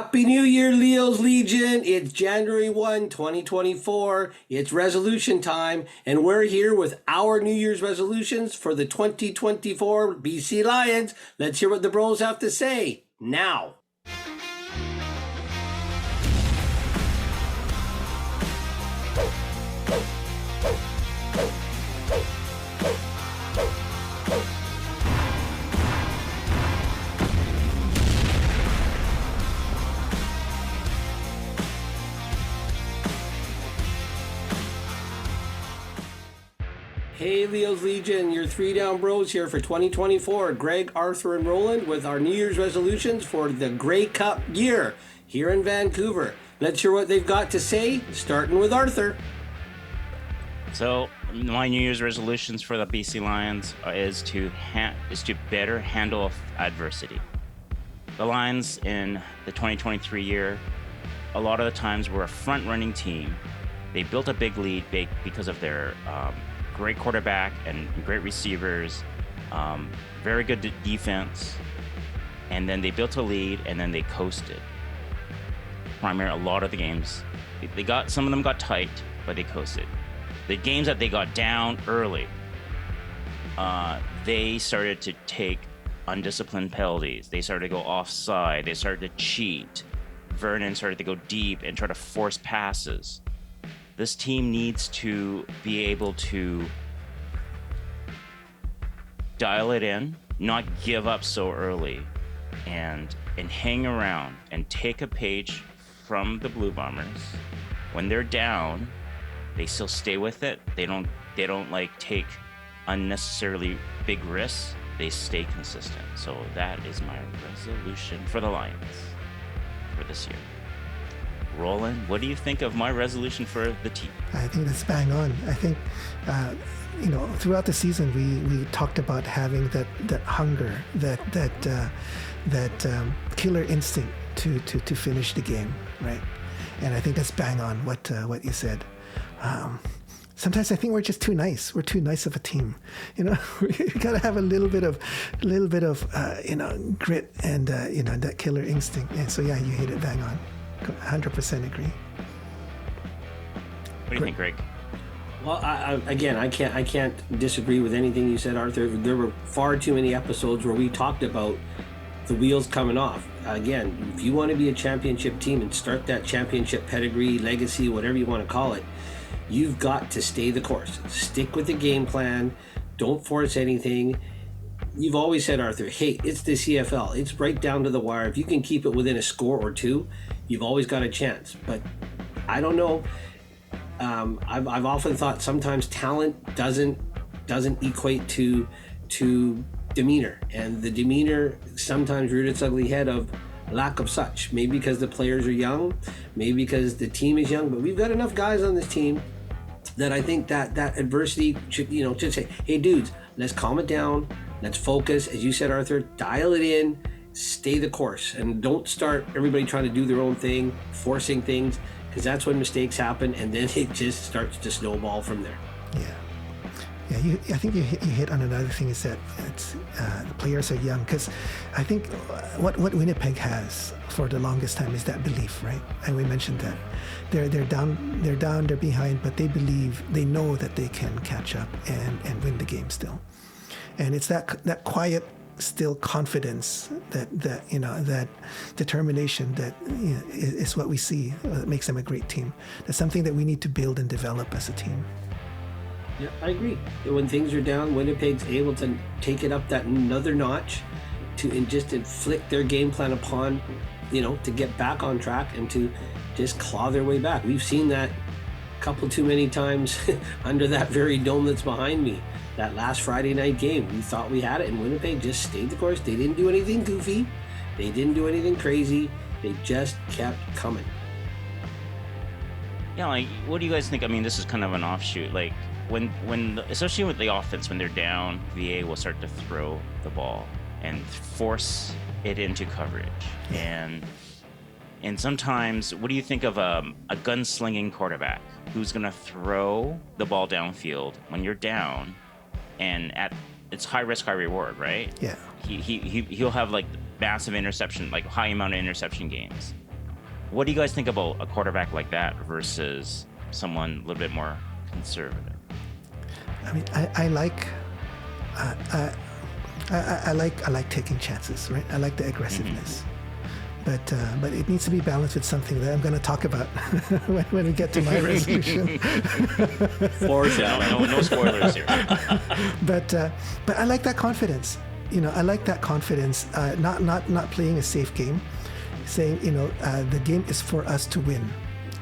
Happy New Year, Leo's Legion. It's January 1, 2024. It's resolution time, and we're here with our New Year's resolutions for the 2024 BC Lions. Let's hear what the bros have to say now. Hey Leo's Legion, your 3 down bros here for 2024. Greg, Arthur, and Roland with our New Year's resolutions for the Grey Cup year here in Vancouver. Let's hear what they've got to say, starting with Arthur. So my New Year's resolutions for the BC Lions is to better handle adversity. The Lions in the 2023 year, a lot of the times were a front-running team. They built a big lead because of their great quarterback and great receivers, very good defense, and then they built a lead and then they coasted. Primarily, a lot of the games, some of them got tight, but they coasted. The games that they got down early, they started to take undisciplined penalties. They started to go offside. They started to cheat. Vernon started to go deep and try to force passes. This team needs to be able to dial it in, not give up so early, and hang around and take a page from the Blue Bombers. When they're down, they still stay with it. They don't like take unnecessarily big risks. They stay consistent. So that is my resolution for the Lions for this year. Roland, what do you think of my resolution for the team? I think that's bang on. I think, throughout the season, we talked about having that hunger, that killer instinct to finish the game, right? And I think that's bang on what you said. Sometimes I think we're just too nice. We're too nice of a team. We got to have a little bit of grit and that killer instinct. And so yeah, you hit it bang on. 100% agree. What do you think, Greg? Well, I can't disagree with anything you said, Arthur. There were far too many episodes where we talked about the wheels coming off. Again, if you want to be a championship team and start that championship pedigree, legacy, whatever you want to call it, you've got to stay the course. Stick with the game plan. Don't force anything. You've always said, Arthur, hey, it's the CFL. It's right down to the wire. If you can keep it within a score or two, you've always got a chance. But I don't know. I've often thought sometimes talent doesn't equate to demeanor, and the demeanor sometimes reared its ugly head of lack of such. Maybe because the players are young, maybe because the team is young, but we've got enough guys on this team that I think that adversity should just say, hey dudes, let's calm it down. Let's focus, as you said, Arthur, dial it in, stay the course, and don't start everybody trying to do their own thing, forcing things, because that's when mistakes happen, and then it just starts to snowball from there. Yeah. I think you hit on another thing is that it's the players are young, because I think what Winnipeg has for the longest time is that belief, right? And we mentioned that they're down, they're behind, but they believe, they know that they can catch up and win the game still. And it's that quiet, still confidence, that determination that is what we see that makes them a great team. That's something that we need to build and develop as a team. Yeah, I agree. When things are down, Winnipeg's able to take it up that another notch and just inflict their game plan upon, to get back on track and to just claw their way back. We've seen that a couple too many times under that very dome that's behind me. That last Friday night game, we thought we had it, and Winnipeg just stayed the course. They didn't do anything goofy. They didn't do anything crazy. They just kept coming. Yeah, what do you guys think? I mean, this is kind of an offshoot. When especially with the offense, when they're down, VA will start to throw the ball and force it into coverage. And sometimes, what do you think of a gunslinging quarterback who's going to throw the ball downfield when you're down? And it's high risk, high reward, right? Yeah. He'll have massive interception, high amount of interception games. What do you guys think about a quarterback like that versus someone a little bit more conservative? I mean, I like taking chances, right? I like the aggressiveness, but it needs to be balanced with something that I'm going to talk about when we get to my resolution. Foreshadowing. No spoilers here. But I like that confidence. I like that confidence. Not playing a safe game, saying the game is for us to win,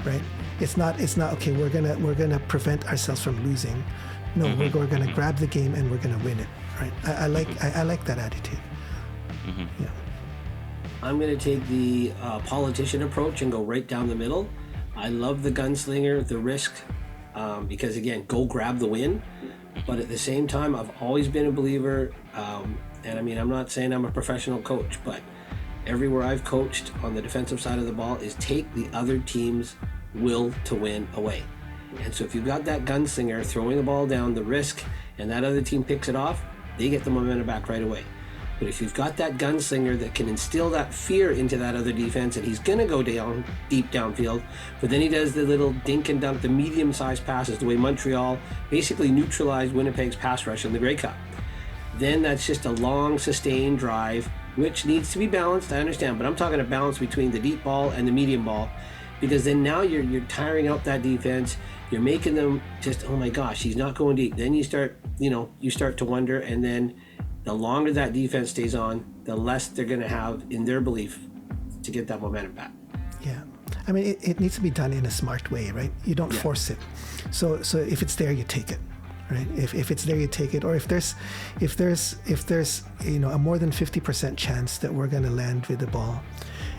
right? It's not okay. We're gonna prevent ourselves from losing. No, we're gonna grab the game and we're gonna win it, right? I like that attitude. Yeah. I'm gonna take the politician approach and go right down the middle. I love the gunslinger, the risk, because again, go grab the win. But at the same time, I've always been a believer, and I mean, I'm not saying I'm a professional coach, but everywhere I've coached on the defensive side of the ball is take the other team's will to win away. And so if you've got that gunslinger throwing the ball down, the risk, and that other team picks it off, they get the momentum back right away. But if you've got that gunslinger that can instill that fear into that other defense, and he's going to go down deep downfield, but then he does the little dink and dunk, the medium-sized passes, the way Montreal basically neutralized Winnipeg's pass rush in the Grey Cup. Then that's just a long, sustained drive, which needs to be balanced, I understand, but I'm talking a balance between the deep ball and the medium ball, because then now you're tiring out that defense. You're making them just, oh my gosh, he's not going deep. Then you start to wonder, and then the longer that defense stays on, the less they're going to have in their belief to get that momentum back. Yeah. I mean, it needs to be done in a smart way, right? You don't force it. So if it's there, you take it, right? If it's there, you take it. Or if there's a more than 50% chance that we're going to land with the ball,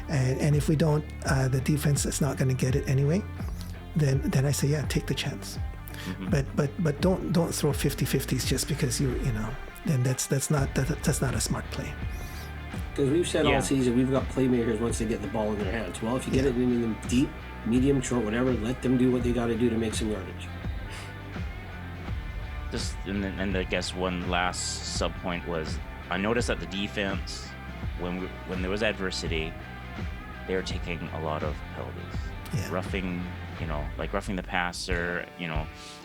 and if we don't, the defense is not going to get it anyway, then I say, yeah, take the chance. But don't throw 50-50s just because then that's not a smart play. Because we've said all season, we've got playmakers once they get the ball in their hands. Well, if you get it into them deep, medium, short, whatever, let them do what they got to do to make some yardage. Just and I guess one last sub point was, I noticed that the defense, when there was adversity, they were taking a lot of penalties, roughing the passer,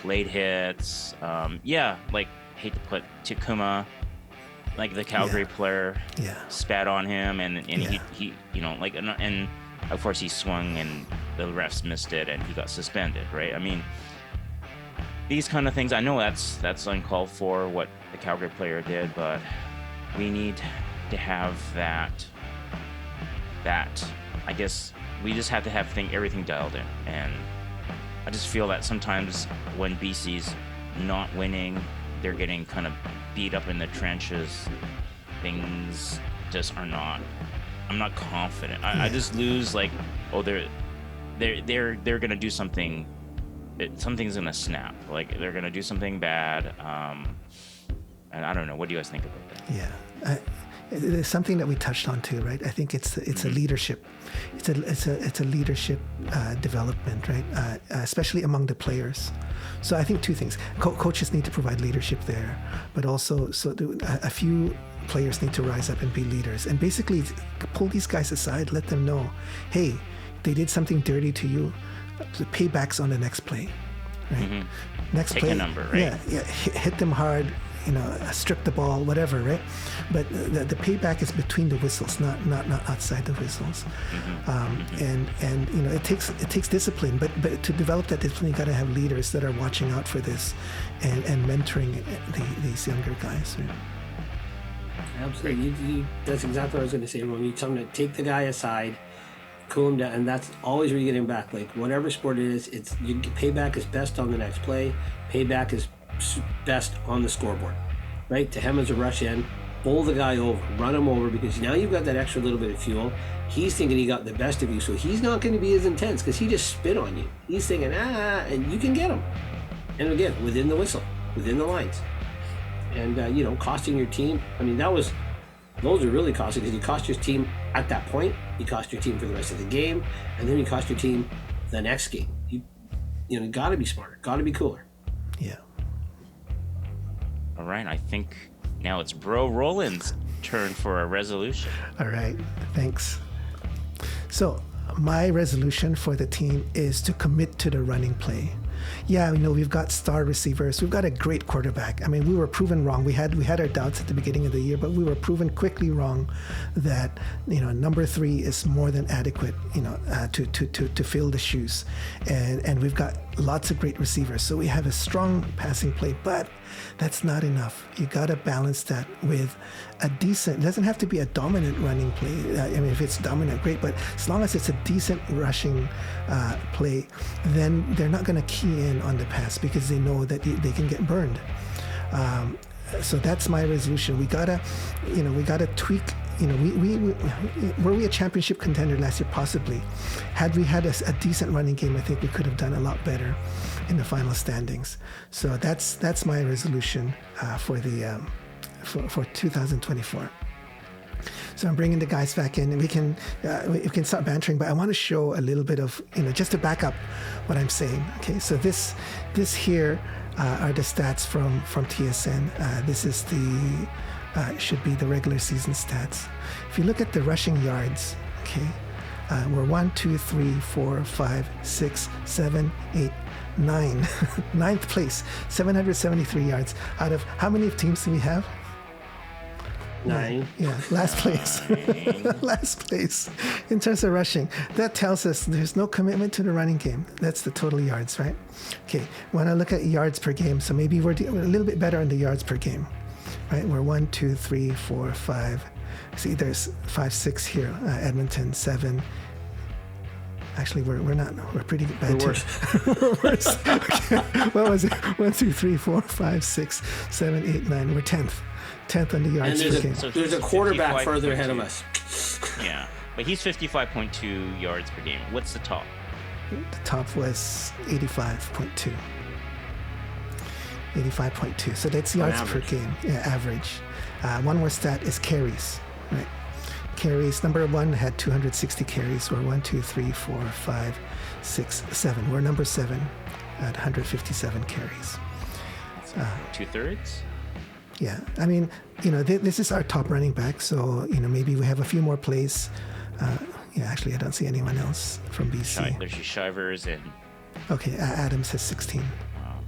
late hits, like hate to put Takuma, like the Calgary player, spat on him, and he and of course he swung and the refs missed it and he got suspended, right? I mean, these kind of things, I know that's uncalled for what the Calgary player did, but we need to have that I guess we just have to have everything dialed in. And I just feel that sometimes when BC's not winning, they're getting kind of beat up in the trenches. Things just are not. I'm not confident. I just lose like, they're gonna do something. Something's gonna snap. Like they're gonna do something bad. And I don't know. What do you guys think about that? Yeah. It's something that we touched on too, right? I think it's a leadership, it's a leadership development, right? Especially among the players. So I think two things: coaches need to provide leadership there, but also a few players need to rise up and be leaders, and basically pull these guys aside, let them know, hey, they did something dirty to you. The payback's on the next play, right? Next Take play, a number, right? Yeah, hit them hard. Strip the ball, whatever, right? But the payback is between the whistles, not outside the whistles. And it takes discipline, but to develop that discipline, you got to have leaders that are watching out for this and mentoring these younger guys. Right? Absolutely, that's exactly what I was going to say. When you tell them to take the guy aside, cool him down, and that's always where you get him back. Like whatever sport it is, payback is best on the next play. Payback is best on the scoreboard, right? To him as a rush in, bowl the guy over, run him over, because now you've got that extra little bit of fuel. He's thinking he got the best of you, so he's not going to be as intense because he just spit on you. He's thinking, and you can get him. And again, within the whistle, within the lines. And, costing your team, I mean, those are really costly because you cost your team at that point, you cost your team for the rest of the game, and then you cost your team the next game. You got to be smarter, got to be cooler. Yeah. All right, I think now it's Bro Roland's turn for a resolution. All right, thanks. So my resolution for the team is to commit to the running play. Yeah, we've got star receivers. We've got a great quarterback. I mean, we were proven wrong. We had our doubts at the beginning of the year, but we were proven quickly wrong that number 3 is more than adequate, to fill the shoes, and we've got lots of great receivers. So we have a strong passing play, but that's not enough. You got to balance that with a decent. It doesn't have to be a dominant running play. If it's dominant, great, but as long as it's a decent rushing play, then they're not going to key in on the pass because they know that they can get burned. So that's my resolution. We gotta tweak. Were we a championship contender last year? Possibly. Had we had a decent running game, I think we could have done a lot better in the final standings. So that's my resolution for 2024. So I'm bringing the guys back in, and we can start bantering. But I want to show a little bit of just to back up what I'm saying. Okay, so this here are the stats from TSN. This is should be the regular season stats. If you look at the rushing yards, okay, we're 1, 2, 3, 4, 5, 6, 7, 8, 9. Ninth place, 773 yards. Out of how many teams do we have? 9. Yeah, last place. Last place in terms of rushing. That tells us there's no commitment to the running game. That's the total yards, right? Okay, when I look at yards per game, so maybe we're a little bit better on the yards per game, right? We're 1, 2, 3, 4, 5. See, there's 5, 6 here. Edmonton 7. Actually, we're not. We're pretty bad. We're worse. We're worse. Okay. What was it? 1, 2, 3, 4, 5, 6, 7, 8, 9. We're 10th. 10th on the yards per game. So there's a quarterback further ahead of us. Yeah, but he's 55.2 yards per game. What's the top? The top was 85.2. 85.2. So that's yards per game. Yeah, average. One more stat is carries. Right. Carries. Number 1 had 260 carries. We're 1, 2, 3, 4, 5, 6, 7. We're number 7 at 157 carries. 2/3. Yeah, I mean, this is our top running back, so maybe we have a few more plays. Actually, I don't see anyone else from BC. There's Shivers and. Okay, Adams has 16. Wow.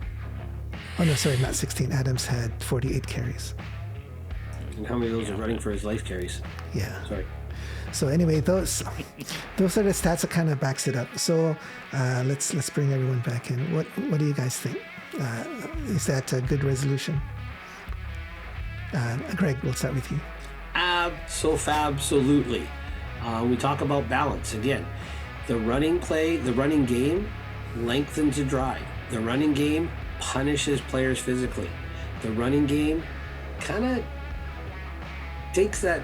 Oh no, sorry, not 16. Adams had 48 carries. And how many of those are running for his life carries? Yeah. Sorry. So anyway, those are the stats that kind of backs it up. So let's bring everyone back in. What do you guys think? Is that a good resolution? Greg, we'll start with you. Absolutely. We talk about balance again. The running play, the running game lengthens the drive. The running game punishes players physically. The running game kind of takes it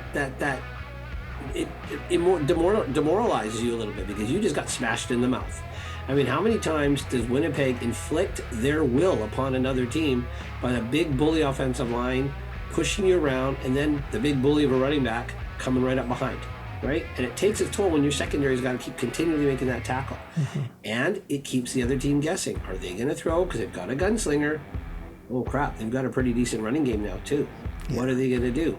demoralizes you a little bit because you just got smashed in the mouth. I mean, how many times does Winnipeg inflict their will upon another team by a big bully offensive line pushing you around, and then the big bully of a running back coming right up behind, right? And it takes its toll when your secondary's got to keep continually making that tackle. Mm-hmm. And it keeps the other team guessing. Are they going to throw? Because they've got a gunslinger. Oh, crap. They've got a pretty decent running game now, too. Yeah. What are they going to do?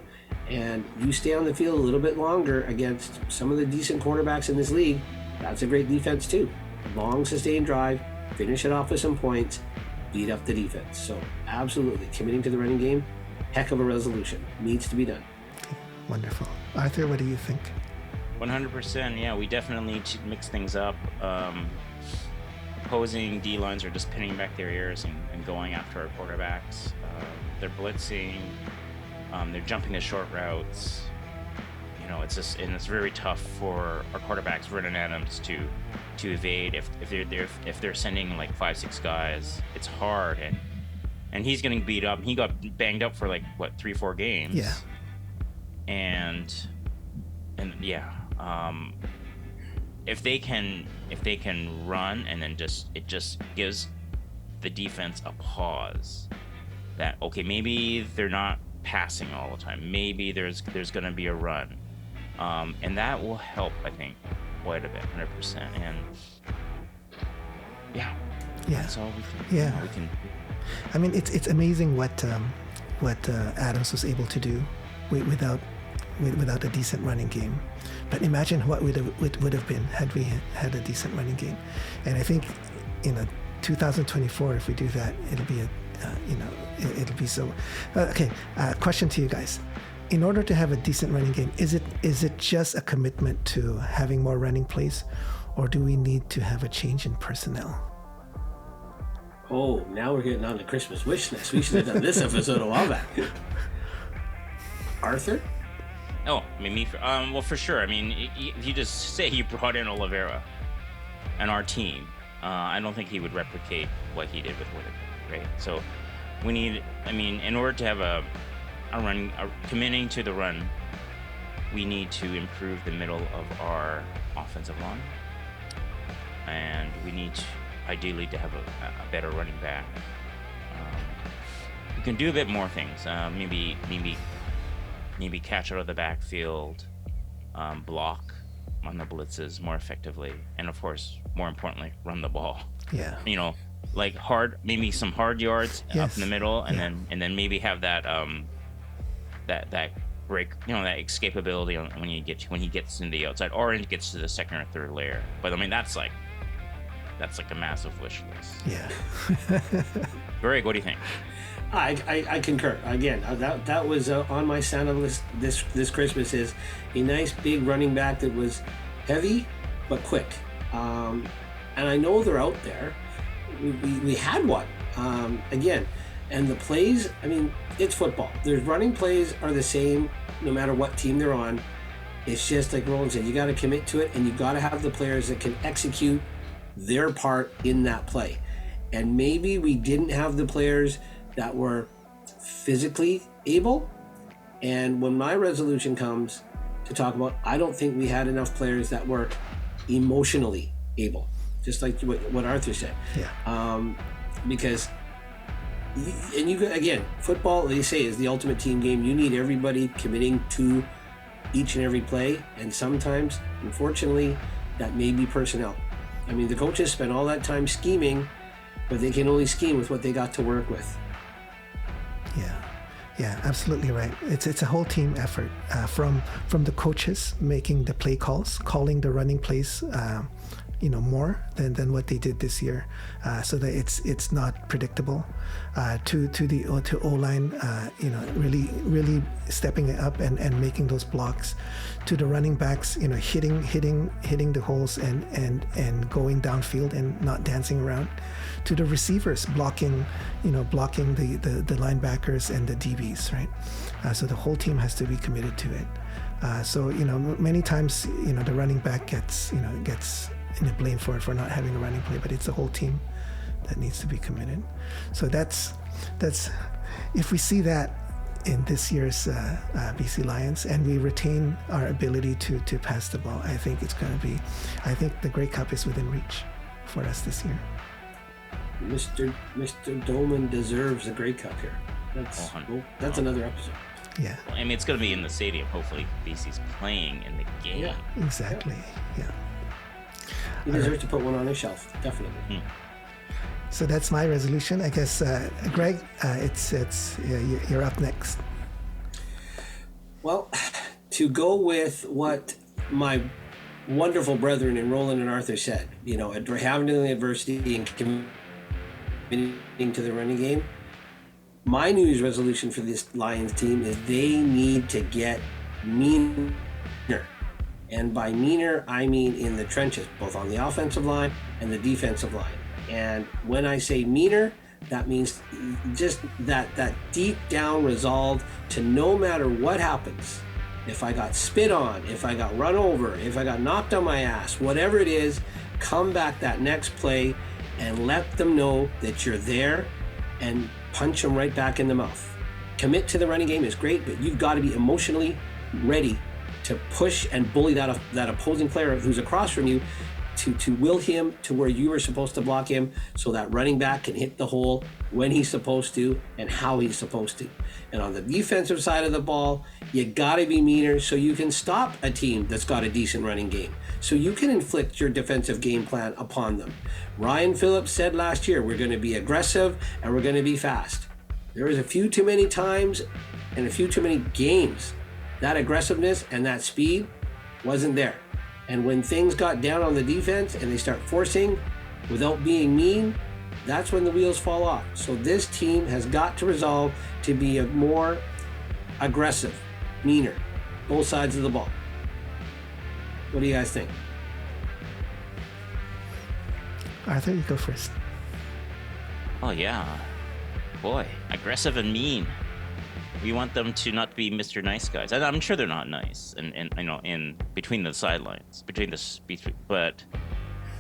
And you stay on the field a little bit longer against some of the decent quarterbacks in this league. That's a great defense, too. Long, sustained drive, finish it off with some points, beat up the defense. So, absolutely, committing to the running game, heck of a resolution. Needs to be done. Wonderful. Arthur, what do you think? 100%. Yeah, we definitely need to mix things up. Opposing D-lines are just pinning back their ears and going after our quarterbacks. They're blitzing. They're jumping the short routes. It's very tough for our quarterbacks, Roland Adams, to evade. If they're sending like 5-6 guys, it's hard, and he's getting beat up. He got banged up for 3-4 games. Yeah. And if they can run, and then it just gives the defense a pause. That okay, maybe they're not passing all the time. Maybe there's going to be a run, and that will help, I think, quite a bit, 100%. And that's all we can. Yeah, we can. I mean, it's amazing what Adams was able to do without without a decent running game. But imagine what would have been had we had a decent running game. And I think, 2024, if we do that, it'll be it'll be so. Okay, question to you guys. In order to have a decent running game, is it just a commitment to having more running plays, or do we need to have a change in personnel? Oh, now we're getting on the Christmas wish list. We should have done this episode a while back. Arthur? Oh, I mean, well, for sure. I mean, if you just say you brought in Oliveira and our team, I don't think he would replicate what he did with Winnipeg, right? So we need, in order to have a committing to the run, we need to improve the middle of our offensive line, and we need ideally to have a better running back. We can do a bit more things. Maybe catch out of the backfield, block on the blitzes more effectively, and of course, more importantly, run the ball. Yeah. Like maybe some hard yards up in the middle, and then maybe have that that break, that escapability when he gets into the outside, or it gets to the second or third layer. But that's like a massive wish list. Yeah. Greg, what do you think? I concur. Again, that was on my Santa list this Christmas, is a nice big running back that was heavy but quick. And I know they're out there. We had one. Again, and the plays, it's football. The running plays are the same no matter what team they're on. It's just like Roland said, you got to commit to it, and you got to have the players that can execute their part in that play. And maybe we didn't have the players that were physically able. And when my resolution comes to talk about, I don't think we had enough players that were emotionally able, just like what Arthur said. Yeah. Because, and you again, football, they say, is the ultimate team game. You need everybody committing to each and every play, and sometimes, unfortunately, that may be personnel. The coaches spend all that time scheming, but they can only scheme with what they got to work with. Yeah, absolutely right. It's a whole team effort, from the coaches making the play calls, calling the running plays, more than what they did this year, so that it's not predictable. To O-line, really stepping it up and making those blocks. To the running backs, hitting the holes and going downfield and not dancing around. To the receivers, blocking the linebackers and the DBs, right? So the whole team has to be committed to it. So many times the running back gets blamed for not having a running play, but it's the whole team that needs to be committed. So that's if we see that in this year's BC Lions, and we retain our ability to pass the ball, I think the Grey Cup is within reach for us this year. Mr. Dolman deserves a Grey Cup here. That's another episode. Yeah. It's going to be in the stadium. Hopefully, BC's playing in the game. Yeah. Exactly. Yeah. He deserves to put one on his shelf, definitely. So that's my resolution. I guess, Greg, you're up next. Well, to go with what my wonderful brethren in Roland and Arthur said, handling adversity and committing to the running game, my New Year's resolution for this Lions team is they need to get meaner. And by meaner, I mean in the trenches, both on the offensive line and the defensive line. And when I say meaner, that means just that deep down resolve to, no matter what happens, if I got spit on, if I got run over, if I got knocked on my ass, whatever it is, come back that next play and let them know that you're there and punch them right back in the mouth. Commit to the running game is great, but you've got to be emotionally ready to push and bully that opposing player who's across from you to will him to where you are supposed to block him, so that running back can hit the hole when he's supposed to and how he's supposed to. And on the defensive side of the ball, you got to be meaner so you can stop a team that's got a decent running game, so you can inflict your defensive game plan upon them. Ryan Phillips said last year, we're going to be aggressive and we're going to be fast. There was a few too many times and a few too many games That aggressiveness and that speed wasn't there. And when things got down on the defense and they start forcing without being mean, that's when the wheels fall off. So this team has got to resolve to be a more aggressive, meaner, both sides of the ball. What do you guys think? Arthur, you go first. Oh yeah, boy, aggressive and mean. We want them to not be Mr. Nice Guys. And I'm sure they're not nice, and in between the sidelines, but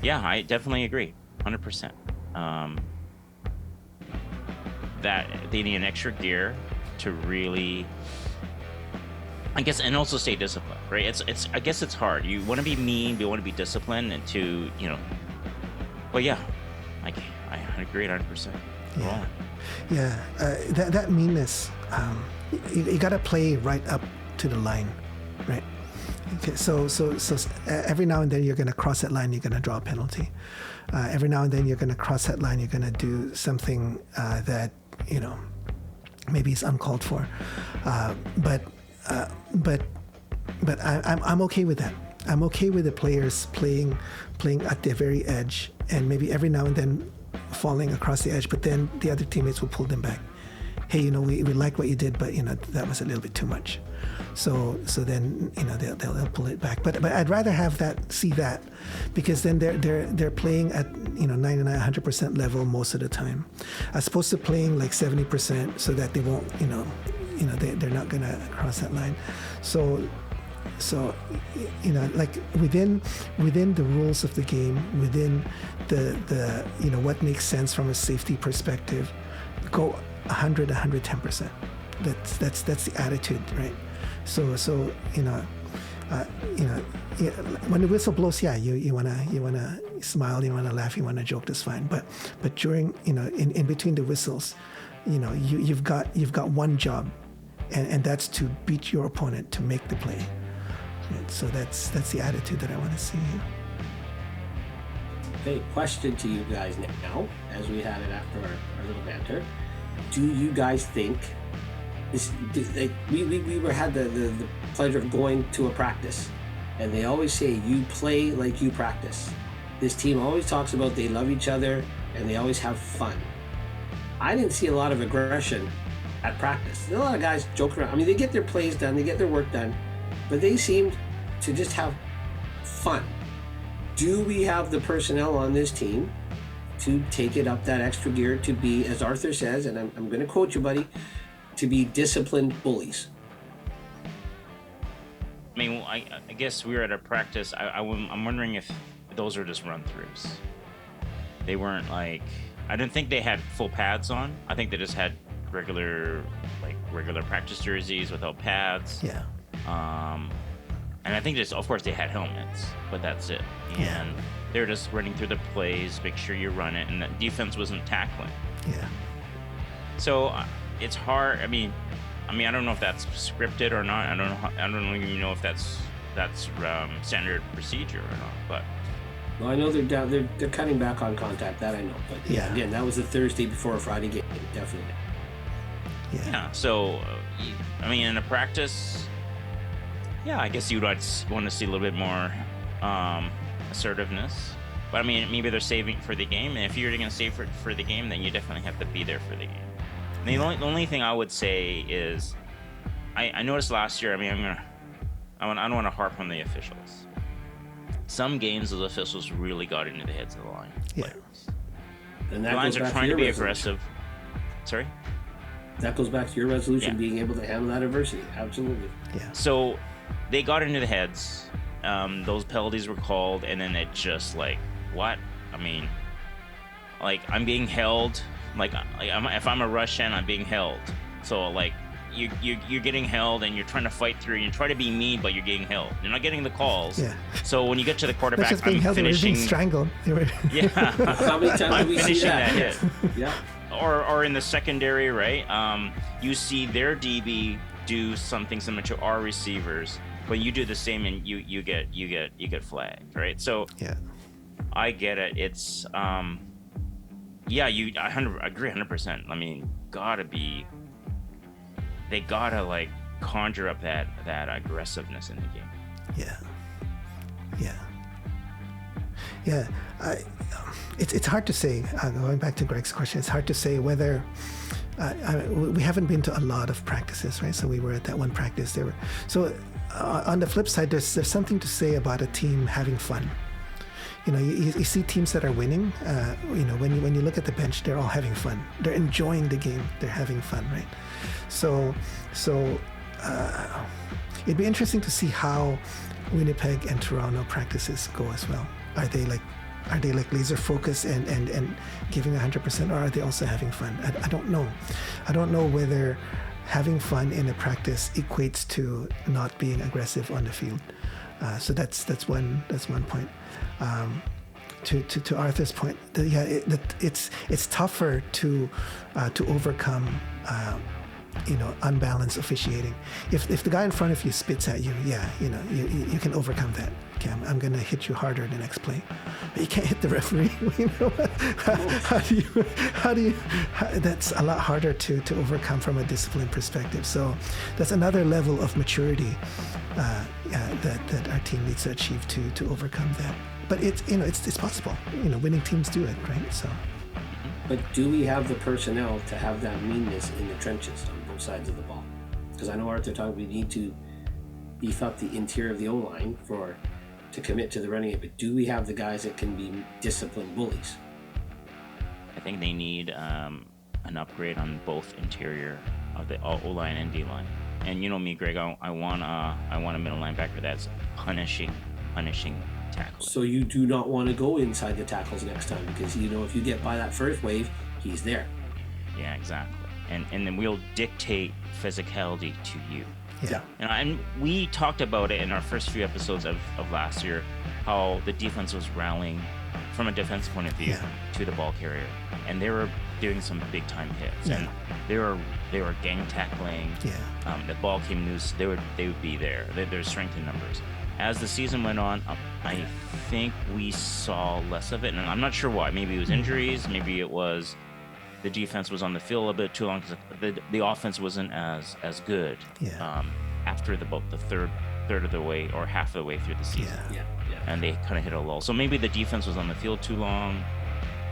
yeah, I definitely agree, 100%. That they need an extra gear to really, I guess, and also stay disciplined, right? It's I guess it's hard. You want to be mean, but you want to be disciplined, and to But yeah, I agree 100%. Yeah, yeah. That meanness. You got to play right up to the line, right? Okay, so every now and then you're going to cross that line, you're going to draw a penalty. Every now and then you're going to cross that line, you're going to do something that maybe is uncalled for. But I'm okay with that. I'm okay with the players playing at their very edge, and maybe every now and then falling across the edge, but then the other teammates will pull them back. Hey, we like what you did, but that was a little bit too much. So then they'll pull it back. But I'd rather see that, because then they're playing at 99, 100% level most of the time, as opposed to playing like 70%, so that they won't they're not gonna cross that line. So like within the rules of the game, within the what makes sense from a safety perspective, go 110%. That's the attitude, right? So when the whistle blows, yeah, you wanna smile, you wanna laugh, you wanna joke, that's fine. But during in between the whistles, you've got one job, and that's to beat your opponent, to make the play. Right? So that's the attitude that I want to see. Okay, question to you guys now, as we had it after our little banter. Do you guys think we had the pleasure of going to a practice, and they always say you play like you practice. This team always talks about they love each other and they always have fun. I didn't see a lot of aggression at practice. There's a lot of guys joking around. I mean, they get their plays done, they get their work done, but they seemed to just have fun. Do we have the personnel on this team to take it up that extra gear, to be, as Arthur says, and I'm going to quote you, buddy, to be disciplined bullies? I mean, I guess we were at a practice. I'm wondering if those are just run-throughs. They weren't I didn't think they had full pads on. I think they just had regular practice jerseys without pads. Yeah. And I think of course they had helmets, but that's it. And they're just running through the plays, make sure you run it, and the defense wasn't tackling. Yeah. So it's hard. I mean, I don't know if that's scripted or not. I don't even know if that's standard procedure or not. But well, I know they're cutting back on contact. That I know. But yeah, again, that was a Thursday before a Friday game. Definitely. Yeah. So, I mean, in a practice, yeah, I guess you'd want to see a little bit more assertiveness. But I mean, maybe they're saving it for the game. And if you're going to save it for the game, then you definitely have to be there for the game. And the only thing I would say is, I noticed last year. I mean, I don't want to harp on the officials. Some games, those officials really got into the heads of the line players. And the Lions are trying to be aggressive. Sorry? That goes back to your resolution, being able to handle that adversity. Absolutely. Yeah. So they got into the heads. Those penalties were called, and then it just what? I mean, I'm being held. If I'm a Russian, I'm being held. So you're getting held, and you're trying to fight through. You try to be mean, but you're getting held. You're not getting the calls. Yeah. So when you get to the quarterback, just being held, finishing. Being strangled. Yeah. How many times have we seen that? Hit. Yeah. Or in the secondary, right? You see their DB do something similar to our receivers, but you do the same, and you get flagged, right? So yeah, I get it. It's I agree 100%. I mean, they gotta conjure up that aggressiveness in the game. Yeah. It's hard to say. Going back to Greg's question, it's hard to say whether. We haven't been to a lot of practices, right? So we were at that one practice. On the flip side, there's something to say about a team having fun. You see teams that are winning. When you look at the bench, they're all having fun. They're enjoying the game. They're having fun, right? So it'd be interesting to see how Winnipeg and Toronto practices go as well. Are they like laser focused and giving 100%, or are they also having fun? I don't know. I don't know whether having fun in a practice equates to not being aggressive on the field. So that's one point. To Arthur's point, it's tougher to overcome unbalanced officiating. If the guy in front of you spits at you, you can overcome that. Okay, I'm gonna hit you harder the next play, but you can't hit the referee. How do you? That's a lot harder to overcome from a discipline perspective. So that's another level of maturity that our team needs to achieve to overcome that. But it's possible. Winning teams do it, right? So. But do we have the personnel to have that meanness in the trenches on both sides of the ball? Because I know Arthur talked, we need to beef up the interior of the O-line to commit to the running game. But do we have the guys that can be disciplined bullies? I think they need an upgrade on both interior of the O-line and D-line. And me, Greg, I want a middle linebacker that's punishing tackling. So you do not want to go inside the tackles next time, because if you get by that first wave, he's there. Yeah, exactly. And then we'll dictate physicality to you. Yeah. And we talked about it in our first few episodes of last year, how the defense was rallying from a defensive point of view to the ball carrier, and they were doing some big time hits, and they were gang tackling. The ball came loose, they would be there. There's strength in numbers. As the season went on, I think we saw less of it, and I'm not sure why. Maybe it was injuries, maybe it was the defense was on the field a bit too long because the offense wasn't as good after the third of the way or half of the way through the season. And they kind of hit a lull. So maybe the defense was on the field too long,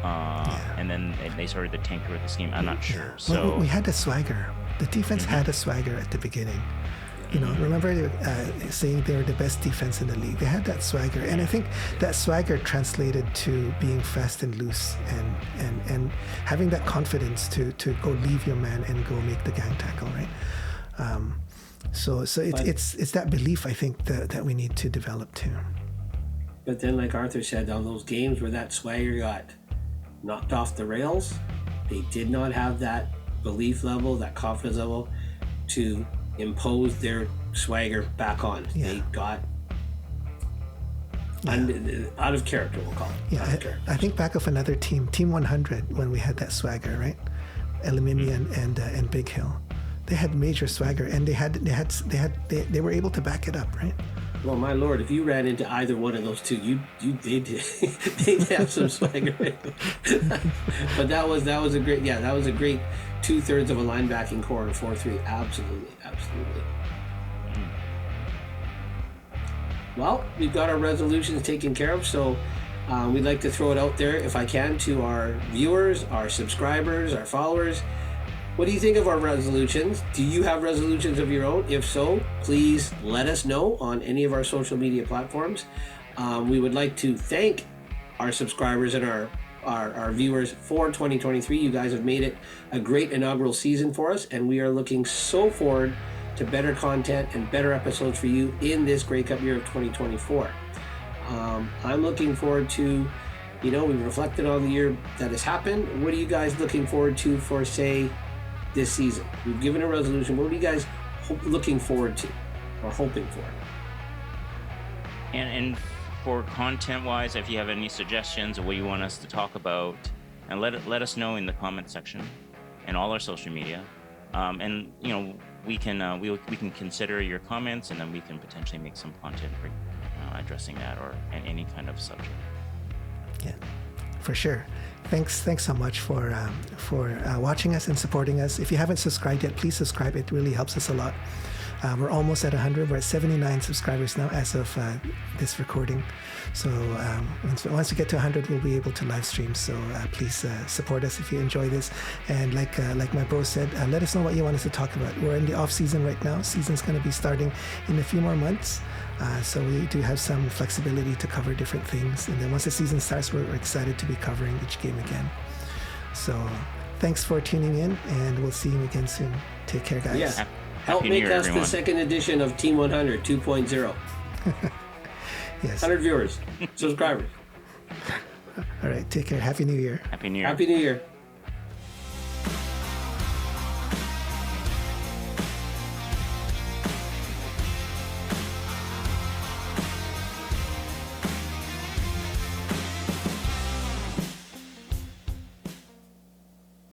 and then they started to tinker with the scheme. I'm not sure. So we had the swagger. The defense had a swagger at the beginning. Remember saying they were the best defense in the league. They had that swagger, and I think that swagger translated to being fast and loose, and having that confidence to go leave your man and go make the gang tackle, right? So it's that belief, I think, that we need to develop too. But then, like Arthur said, on those games where that swagger got knocked off the rails, they did not have that belief level, that confidence level to impose their swagger back on. They got out of character, we'll call it. I think back of another team, Team 100, when we had that swagger, right? Elimimi and Big Hill, they had major swagger, and they were able to back it up, right? Well, my lord, if you ran into either one of those two, they'd have some swagger. But that was a great 2/3 of a linebacking core in 4-3. Absolutely. Well, we've got our resolutions taken care of, so we'd like to throw it out there, if I can, to our viewers, our subscribers, our followers. What do you think of our resolutions? Do you have resolutions of your own? If so, please let us know on any of our social media platforms. We would like to thank our subscribers and our viewers for 2023. You guys have made it a great inaugural season for us, and we are looking so forward to better content and better episodes for you in this Grey Cup year of 2024. I'm looking forward to, we've reflected on the year that has happened. What are you guys looking forward to for, say, this season? We've given a resolution. What are you guys looking forward to or hoping for? And for content-wise, if you have any suggestions or what you want us to talk about, and let us know in the comment section and all our social media. And we can consider your comments, and then we can potentially make some content addressing that or any kind of subject. Yeah, for sure. Thanks so much for watching us and supporting us. If you haven't subscribed yet, please subscribe. It really helps us a lot. We're almost at 100. We're at 79 subscribers now as of this recording. So once we get to 100, we'll be able to live stream. So please support us if you enjoy this. And like my bro said, let us know what you want us to talk about. We're in the off season right now. Season's going to be starting in a few more months. So we do have some flexibility to cover different things. And then once the season starts, we're excited to be covering each game again. So thanks for tuning in, and we'll see you again soon. Take care, guys. Yeah. Help make us the second edition of Team 100 2.0. Yes. 100 viewers, subscribers. All right. Take care. Happy New Year. Happy New Year. Happy New Year.